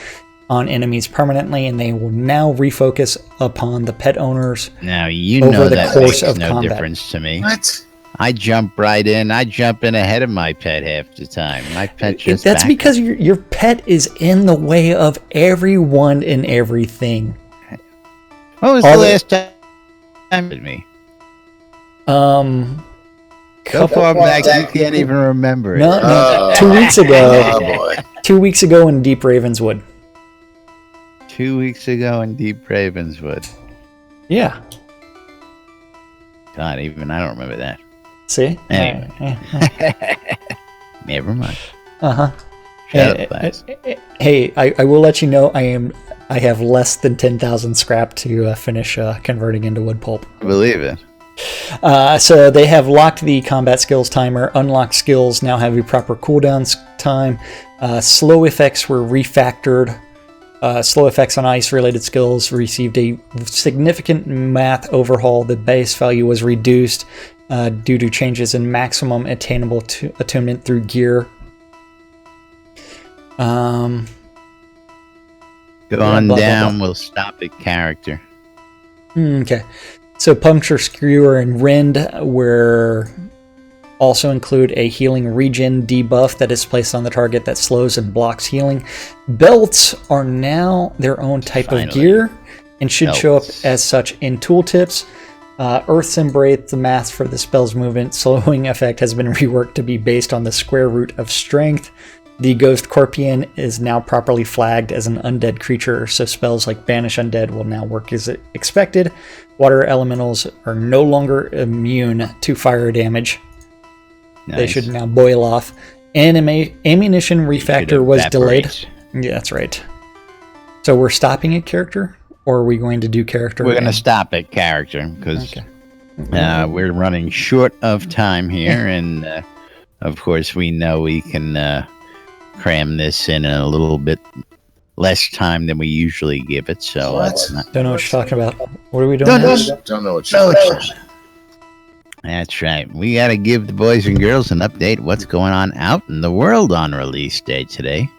C: on enemies permanently, and they will now refocus upon the pet owners.
B: now you
C: over
B: know
C: the
B: that
C: course
B: makes
C: of
B: no
C: combat.
B: difference to me.
E: What?
B: I jump right in. I jump in ahead of my pet half the time. My pet just
C: That's
B: back
C: because your pet is in the way of everyone and everything.
B: What was
C: all
B: the
C: the-
B: last time with me? So
C: Couple,
B: far back, you can't even remember it.
C: no, 2 weeks ago.
E: Oh boy.
C: 2 weeks ago in Deep Ravenswood.
B: 2 weeks ago in Deep Ravenswood.
C: Yeah.
B: God, even I don't remember that.
C: See?
B: Anyway. Never mind.
C: Uh-huh.
B: Shut up, Laz.
C: Hey, I will let you know I have less than 10,000 scrap to finish converting into wood pulp.
B: I believe it.
C: So they have locked the combat skills timer. Unlocked skills now have a proper cooldown time. Slow effects were refactored. Slow effects on ice-related skills received a significant math overhaul. The base value was reduced due to changes in maximum attainable attunement through gear.
B: Go on
C: blah, blah,
B: down.
C: blah.
B: We'll stop at character.
C: Okay. So Puncture, Skewer, and Rend were also include a healing regen debuff that is placed on the target that slows and blocks healing. Belts are now their own type of
B: Finally.
C: gear and should show up
B: Belts.
C: as such in tooltips. Earth's Embrace, the math for the spell's movement slowing effect, has been reworked to be based on the square root of strength. The Ghost Corpian is now properly flagged as an undead creature, so spells like Banish Undead will now work as expected. Water elementals are no longer immune to fire damage. They
B: Nice.
C: should now boil off. Ammunition refactor
B: Should
C: was delayed.
B: evaporate.
C: Yeah, that's right. So we're stopping at character, or are we going to do character?
B: We're going to
C: and-
B: stop at character because
C: Okay.
B: we're running short of time here, and of course we know we can cram this in a little bit less time than we usually give it. So
E: What?
C: Don't know what you're talking about. What are we doing? now?
E: Don't know what you're saying.
B: that's right. We got to give the boys and girls an update. What's going on out in the world on release day today?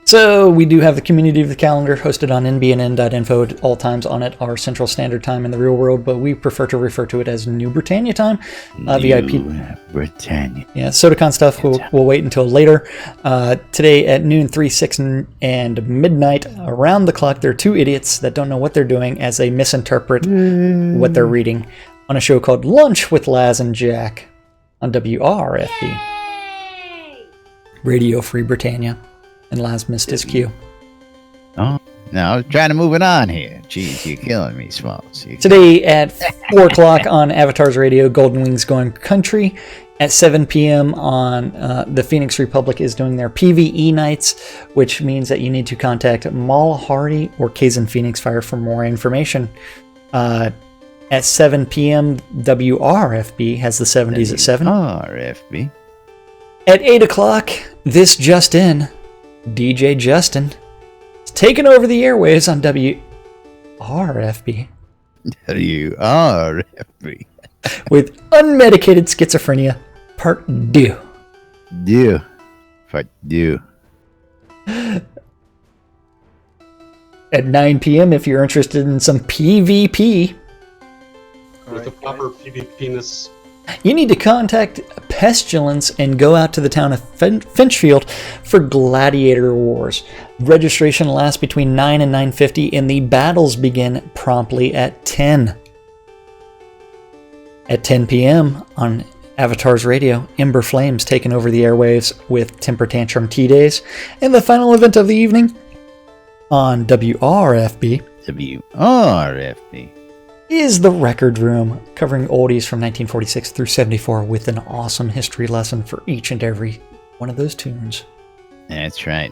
C: So we do have the Community of the Calendar hosted on nbnn.info at all times on it, our Central Standard Time in the real world, but we prefer to refer to it as New Britannia time. VIP.
B: Britannia.
C: Yeah, SodaCon stuff we'll wait until later. Today at noon, 3, 6, and midnight, around the clock, there are two idiots that don't know what they're doing as they misinterpret what they're reading on a show called Lunch with Laz and Jack on WRFB. Radio Free Britannia. And Laz missed his cue.
B: Oh, no, I was trying to move it on here. Jeez, you're killing me, Smalls.
C: Today at 4 o'clock on Avatar's Radio, Golden Wings Going Country. At 7 p.m. on the Phoenix Republic is doing their PvE nights, which means that you need to contact Mal Hardy or Kazan Phoenix Fire for more information. At 7 p.m., WRFB has the 70s at 7.
B: WRFB.
C: At 8 o'clock, this just in, DJ Justin is taking over the airwaves on WRFB.
B: WRFB.
C: With Unmedicated Schizophrenia, Part 2.
B: Part 2.
C: At 9 p.m., if you're interested in some PvP,
G: with the proper PvP-ness.
C: You need to contact Pestilence and go out to the town of Finchfield for Gladiator Wars. Registration lasts between 9 and 9:50, and the battles begin promptly at 10. At 10 p.m. on Avatar's Radio, Ember Flames taking over the airwaves with Temper Tantrum Tea Days, and the final event of the evening on WRFB.
B: WRFB.
C: Is the Record Room, covering oldies from 1946 through 74 with an awesome history lesson for each and every one of those tunes.
B: That's right.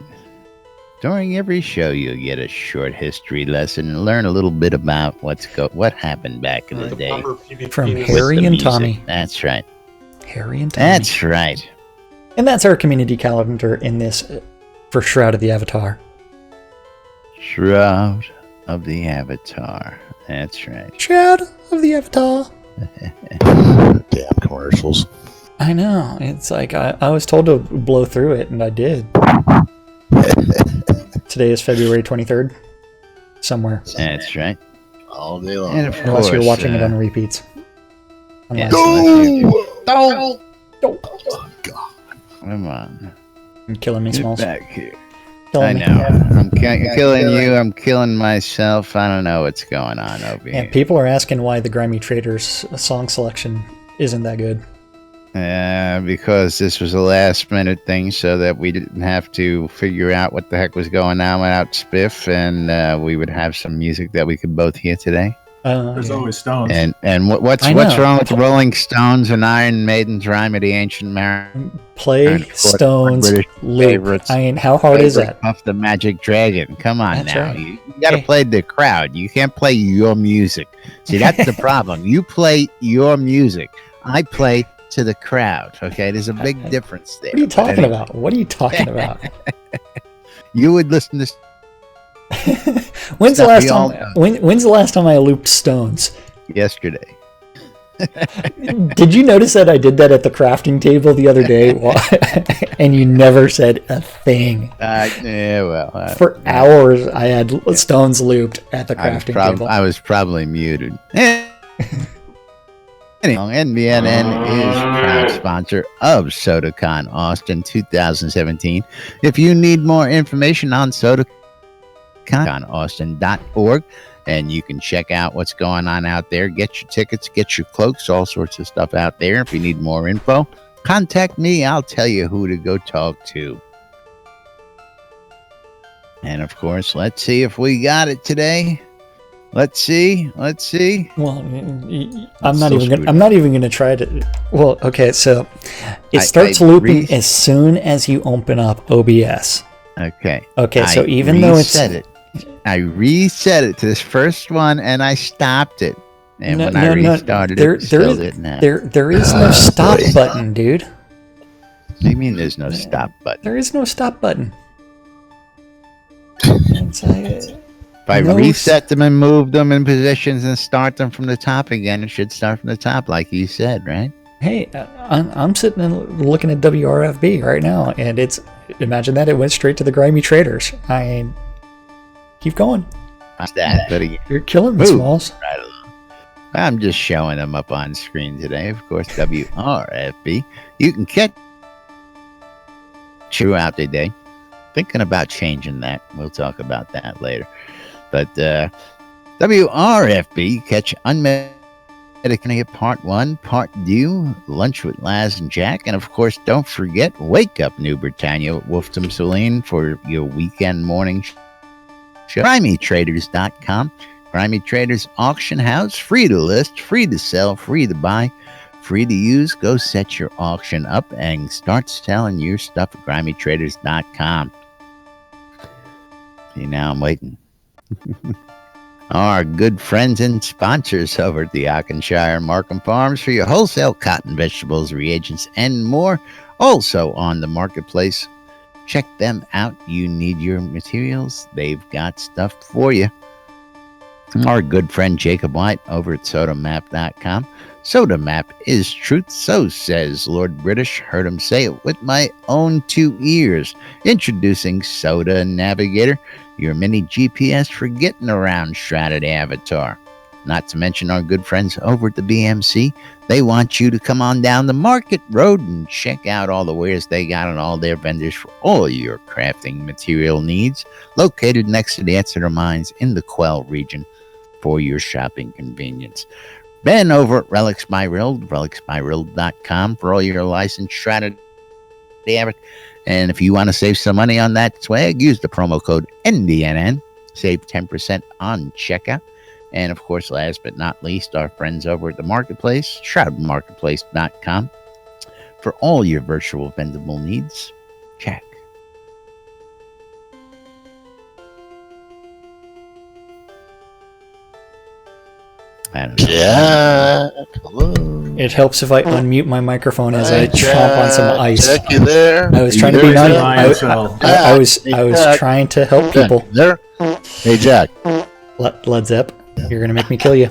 B: During every show, you'll get a short history lesson and learn a little bit about what happened back in the day.
C: From Harry and Tommy.
B: That's right.
C: Harry and Tommy.
B: That's right.
C: And that's our community calendar in this for Shroud of the Avatar.
B: Shroud of the Avatar. That's right.
C: Shroud of the Avatar.
E: Damn commercials.
C: I know. It's like I was told to blow through it, and I did. Today is February 23rd. Somewhere.
B: That's right.
E: All day long.
B: And
C: unless you're watching it on repeats.
B: Yes,
C: Don't!
E: Oh, God.
B: Come on.
C: You're killing me,
B: Get
C: Smalls.
B: back here.
C: Killing
B: I
C: me.
B: know. I'm killing you. I'm killing myself. I don't know what's going on over here.
C: And people are asking why the Grimy Traders song selection isn't that good.
B: Because this was a last minute thing so that we didn't have to figure out what the heck was going on without Spiff, and we would have some music that we could both hear today.
D: There's always Stones.
B: And what's wrong with the Rolling Stones and Iron Maiden's Rime of the Ancient Mariner?
C: Play Stones loop. I mean, how hard is that?
B: Puff the Magic Dragon. Come on.
C: That's
B: now.
C: right.
B: You got to play the crowd. You can't play your music. See, that's the problem. You play your music. I play to the crowd. Okay, there's a big difference there.
C: What are you talking about? What are you talking about?
B: You would listen to.
C: When's the last time I looped Stones?
B: Yesterday.
C: Did you notice that I did that at the crafting table the other day? And you never said a thing. For hours, I had Stones looped at the crafting table.
B: I was probably muted. Anyway, NBNN is proud sponsor of SodaCon Austin 2017. If you need more information on SodaCon, austin.org, and you can check out what's going on out there. Get your tickets, get your cloaks, all sorts of stuff out there. If you need more info, contact me. I'll tell you who to go talk to. And of course, let's see if we got it today. Let's see.
C: Well, I'm not even gonna try to. Well, okay, so it starts looping as soon as you open up OBS.
B: Okay.
C: So even though
B: I reset it to this first one, and I stopped it. And when I restarted it still didn't happen. There is no stop
C: button, dude.
B: What do you mean there's no stop button?
C: There is no stop button.
B: If I reset them and move them in positions and start them from the top again, it should start from the top, like you said, right?
C: Hey, I'm sitting and looking at WRFB right now, and it's imagine that. It went straight to the grimy traders. Keep going. You're killing the Smalls.
B: Right along. I'm just showing them up on screen today. Of course, WRFB. You can catch throughout the day. Thinking about changing that. We'll talk about that later. But WRFB, catch Unmedicated Part 1, Part 2, Lunch with Laz and Jack. And of course, don't forget, Wake Up New Britannia with Wolfram Celine for your weekend morning show. GrimeyTraders.com. Grimy Traders Auction House. Free to list, free to sell, free to buy, free to use. Go set your auction up and start selling your stuff at GrimeyTraders.com. See, now I'm waiting. Our good friends and sponsors over at the Auchenshire Markham Farms for your wholesale cotton, vegetables, reagents, and more. Also on the marketplace. Check them out. You need your materials. They've got stuff for you. Our good friend Jacob White over at SodaMap.com. SodaMap is truth, so says Lord British. Heard him say it with my own 2 ears. Introducing Soda Navigator, your mini GPS for getting around Shrouded Avatar. Not to mention our good friends over at the BMC. They want you to come on down the Market Road and check out all the wares they got and all their vendors for all your crafting material needs. Located next to the Exeter Mines in the Quell region for your shopping convenience. Ben over at Relics by Rild, relicsbyrild.com for all your licensed Shrouded Avatar. And if you want to save some money on that swag, use the promo code NDNN. Save 10% on checkout. And of course, last but not least, our friends over at the Marketplace, shroudmarketplace.com, for all your virtual vendable needs. Check.
E: Jack, hello.
C: It helps if I unmute my microphone as I chomp on some ice.
E: Jack, you there?
C: I was trying to be nice. I was trying to help people.
E: There? Hey, Jack.
C: Led Zepp, you're going to make me kill you.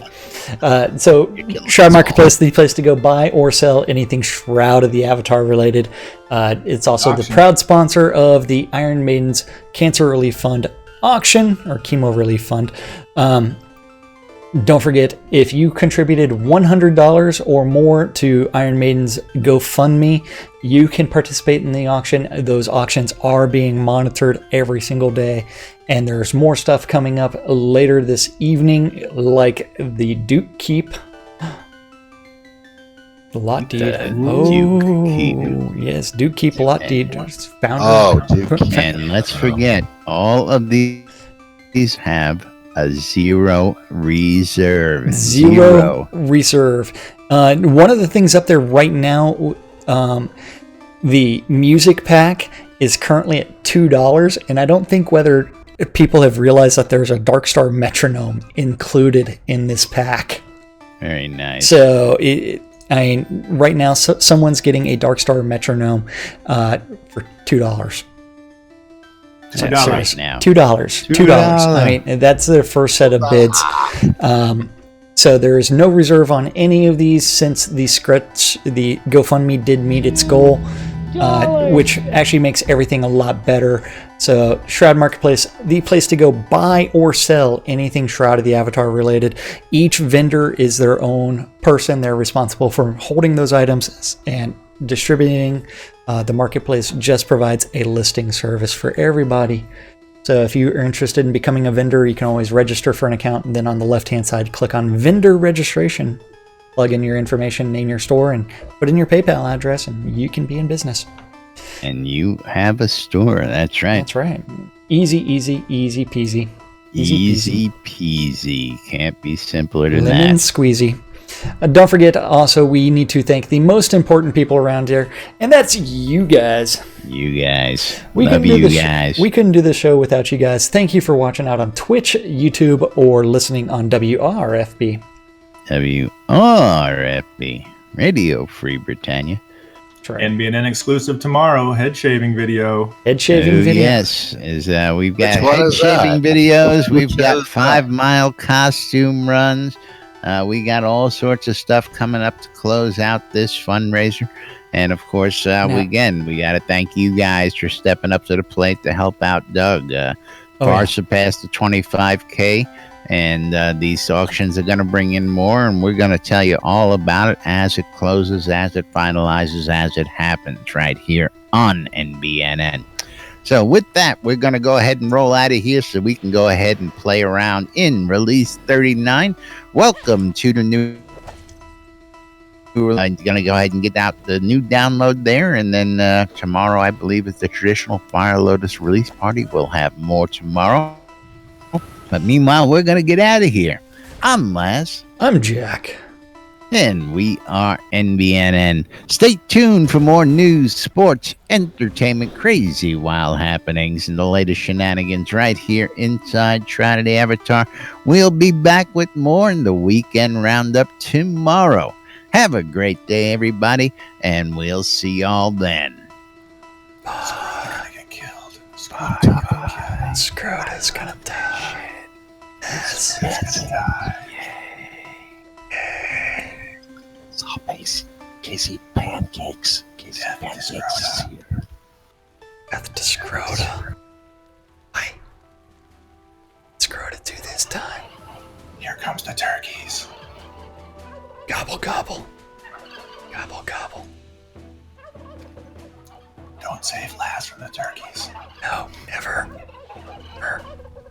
C: So, Shroud Marketplace, the place to go buy or sell anything Shroud of the Avatar related. It's also the proud sponsor of the Iron Maiden's Cancer Relief Fund auction, or Chemo Relief Fund. Don't forget, if you contributed $100 or more to Iron Maiden's GoFundMe, you can participate in the auction. Those auctions are being monitored every single day, and there's more stuff coming up later this evening, like the Duke Keep. The lot deed. Yes, Duke Keep lot deed.
B: Duke. And let's forget, all of these have a zero reserve.
C: Zero reserve. One of the things up there right now, the music pack is currently at $2, and I don't think whether people have realized that there's a Darkstar metronome included in this pack.
B: Very nice.
C: So, right now, someone's getting a Darkstar metronome for $2.
B: Right now.
C: $2. I mean, that's their first set of bids. So there is no reserve on any of these since the GoFundMe did meet its goal, which actually makes everything a lot better. So Shroud Marketplace, the place to go buy or sell anything Shroud of the Avatar related. Each vendor is their own person. They're responsible for holding those items and distributing. The marketplace just provides a listing service for everybody. So if you are interested in becoming a vendor, you can always register for an account, and then on the left-hand side, click on vendor registration. Plug in your information, name your store, and put in your PayPal address, and you can be in business.
B: And you have a store. That's right.
C: That's right. Easy peasy.
B: Easy peasy. Can't be simpler than that.
C: Lemon squeezy. Don't forget, also, we need to thank the most important people around here, and that's you guys.
B: You guys. Love you guys.
C: We couldn't do the show without you guys. Thank you for watching out on Twitch, YouTube, or listening on WRFB.
B: WRFB. Radio Free Britannia.
C: Right.
D: NBN exclusive tomorrow, head shaving video.
C: Video.
B: Yes, we've got head shaving videos. We've got 5 mile costume runs. We got all sorts of stuff coming up to close out this fundraiser. And of course, we got to thank you guys for stepping up to the plate to help out Doug. Far surpassed the 25K, and these auctions are going to bring in more, and we're going to tell you all about it as it closes, as it finalizes, as it happens right here on NBNN. So with that, we're going to go ahead and roll out of here so we can go ahead and play around in Release 39. Welcome to the new... We're going to go ahead and get out the new download there, and then tomorrow, I believe, is the traditional Fire Lotus release party. We'll have more tomorrow. But meanwhile, we're going to get out of here. I'm Laz.
C: I'm Jack.
B: And we are NBNN. Stay tuned for more news, sports, entertainment, crazy, wild happenings, and the latest shenanigans right here inside Trinity Avatar. We'll be back with more in the Weekend Roundup tomorrow. Have a great day, everybody, and we'll see y'all then.
E: Scrota's gonna get killed.
C: Scrota's gonna die.
E: Yes. Gonna die. Yay. Zombies. Casey Pancakes. Casey Pancakes is here.
C: Death to Scrota. Why? Scrota do this time.
E: Here comes the turkeys.
C: Gobble, gobble. Gobble, gobble.
E: Don't save Laz from the turkeys.
C: No, never.